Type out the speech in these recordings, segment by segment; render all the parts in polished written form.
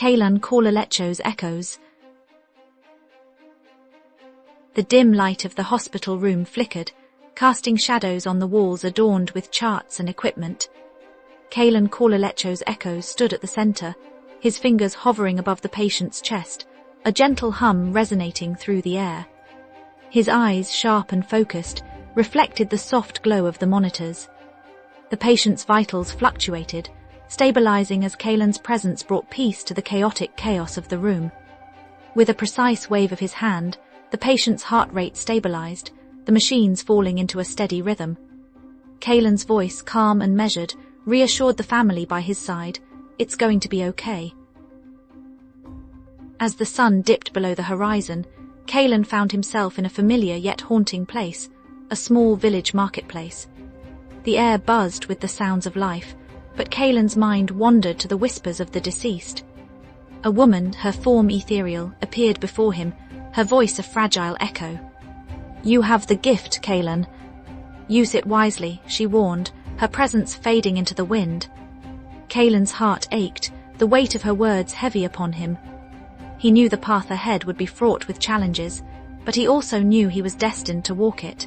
Kaelan Kaulelechoes echoes. The dim light of the hospital room flickered, casting shadows on the walls adorned with charts and equipment. Kaelan Kaulelechoes echoes stood at the center, his fingers hovering above the patient's chest, a gentle hum resonating through the air. His eyes, sharp and focused, reflected the soft glow of the monitors. The patient's vitals fluctuated, stabilizing as Kaelan's presence brought peace to the chaotic chaos of the room. With a precise wave of his hand, the patient's heart rate stabilized, the machines falling into a steady rhythm. Kaelan's voice, calm and measured, reassured the family by his side, "It's going to be okay." As the sun dipped below the horizon, Kaelan found himself in a familiar yet haunting place, a small village marketplace. The air buzzed with the sounds of life, but Kaelan's mind wandered to the whispers of the deceased. A woman, her form ethereal, appeared before him, her voice a fragile echo. "You have the gift, Kaelan. Use it wisely," she warned, her presence fading into the wind. Kaelan's heart ached, the weight of her words heavy upon him. He knew the path ahead would be fraught with challenges, but he also knew he was destined to walk it.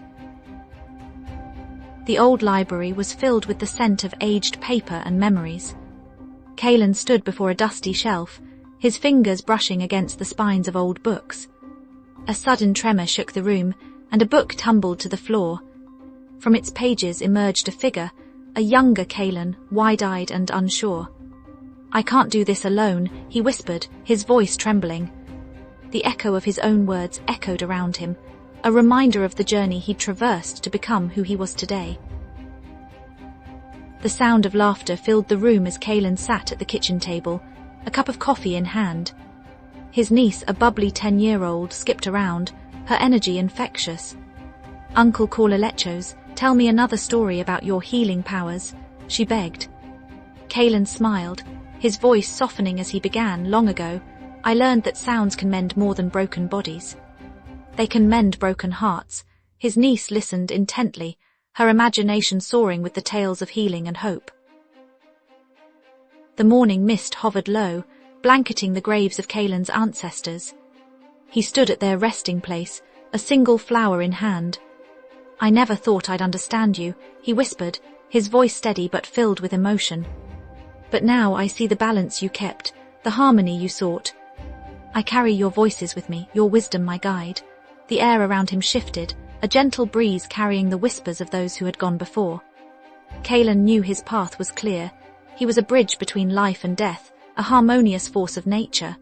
The old library was filled with the scent of aged paper and memories. Kaelan stood before a dusty shelf, his fingers brushing against the spines of old books. A sudden tremor shook the room, and a book tumbled to the floor. From its pages emerged a figure, a younger Kaelan, wide-eyed and unsure. "I can't do this alone," he whispered, his voice trembling. The echo of his own words echoed around him, a reminder of the journey he'd traversed to become who he was today. The sound of laughter filled the room as Kaelan sat at the kitchen table, a cup of coffee in hand. His niece, a bubbly 10-year-old, skipped around, her energy infectious. "Uncle Kaulelechoes, tell me another story about your healing powers," she begged. Kaelan smiled, his voice softening as he began. "Long ago, I learned that sounds can mend more than broken bodies. They can mend broken hearts." His niece listened intently, her imagination soaring with the tales of healing and hope. The morning mist hovered low, blanketing the graves of Kaelan's ancestors. He stood at their resting place, a single flower in hand. "I never thought I'd understand you," he whispered, his voice steady but filled with emotion. "But now I see the balance you kept, the harmony you sought. I carry your voices with me, your wisdom my guide." The air around him shifted, a gentle breeze carrying the whispers of those who had gone before. Kaelan knew his path was clear. He was a bridge between life and death, a harmonious force of nature.